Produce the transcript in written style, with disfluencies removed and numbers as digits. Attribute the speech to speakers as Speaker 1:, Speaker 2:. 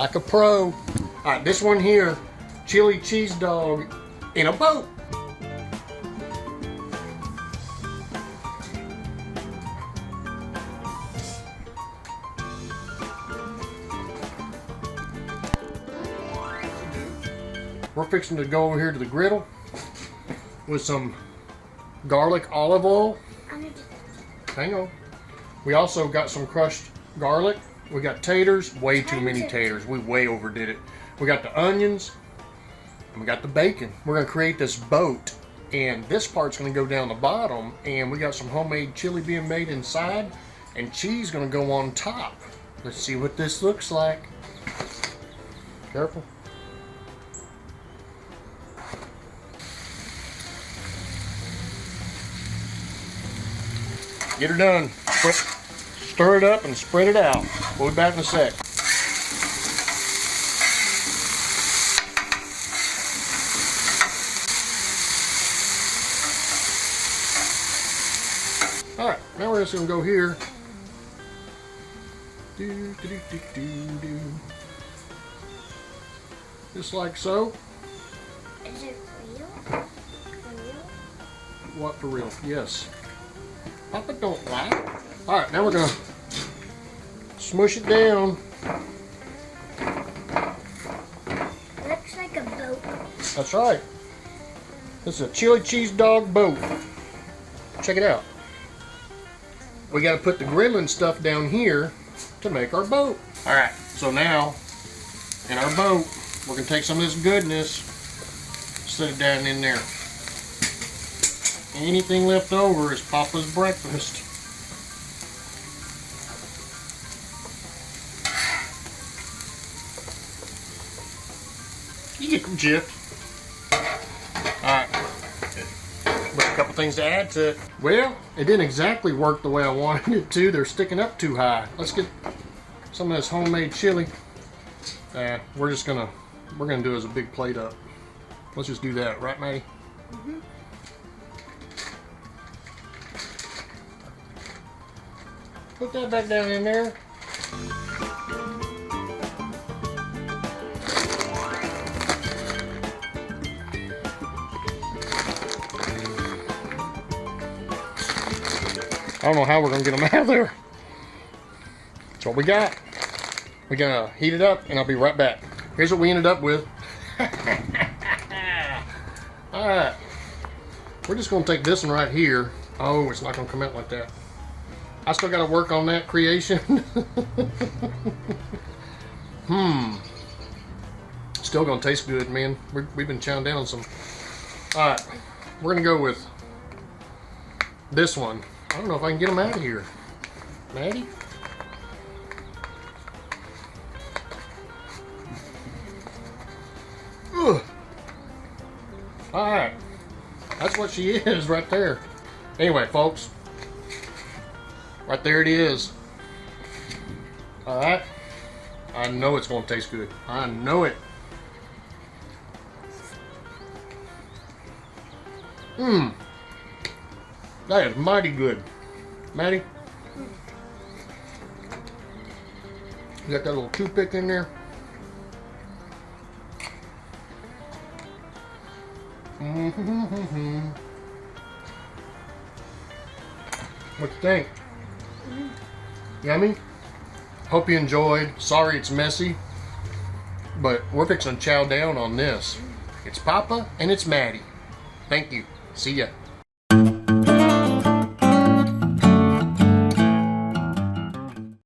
Speaker 1: Like a pro. All right, this one here, chili cheese dog in a boat. We're fixing to go over here to the griddle with some garlic olive oil. Hang on. We also got some crushed garlic. We got taters, way too many taters. We way overdid it. We got the onions, and we got the bacon. We're gonna create this boat, and this part's gonna go down the bottom, and we got some homemade chili being made inside, and cheese gonna go on top. Let's see what this looks like. Careful. Get her done. Stir it up and spread it out. We'll be back in a sec. Alright, now we're just going to go here. Just like so.
Speaker 2: Is it real? For real?
Speaker 1: What for real? Yes. Papa don't lie. Alright, now we're going to smush it down.
Speaker 2: Looks like a boat.
Speaker 1: That's right. This is a chili cheese dog boat. Check it out. We got to put the griddling stuff down here to make our boat. Alright, so now in our boat, we're going to take some of this goodness, set it down in there. Anything left over is Papa's breakfast. You get them, Jeff. Alright. But a couple things to add to it. Well, it didn't exactly work the way I wanted it to. They're sticking up too high. Let's get some of this homemade chili. We're gonna do it as a big plate up. Let's just do that, right, Maddie?
Speaker 2: Mm-hmm.
Speaker 1: Put that back down in there. I don't know how we're gonna get them out of there. That's what we got. We're gonna heat it up and I'll be right back. Here's what we ended up with. Alright. We're just gonna take this one right here. Oh, it's not gonna come out like that. I still gotta work on that creation. Still gonna taste good, man. We've been chowing down on some. Alright. We're gonna go with this one. I don't know if I can get them out of here. Maddie? Ugh. Alright. That's what she is right there. Anyway, folks. Right there it is. Alright. I know it's going to taste good. I know it. That is mighty good. Maddie? You got that little toothpick in there? What you think? Yummy? Hope you enjoyed. Sorry it's messy, but we're fixing to chow down on this. It's Papa and it's Maddie. Thank you. See ya.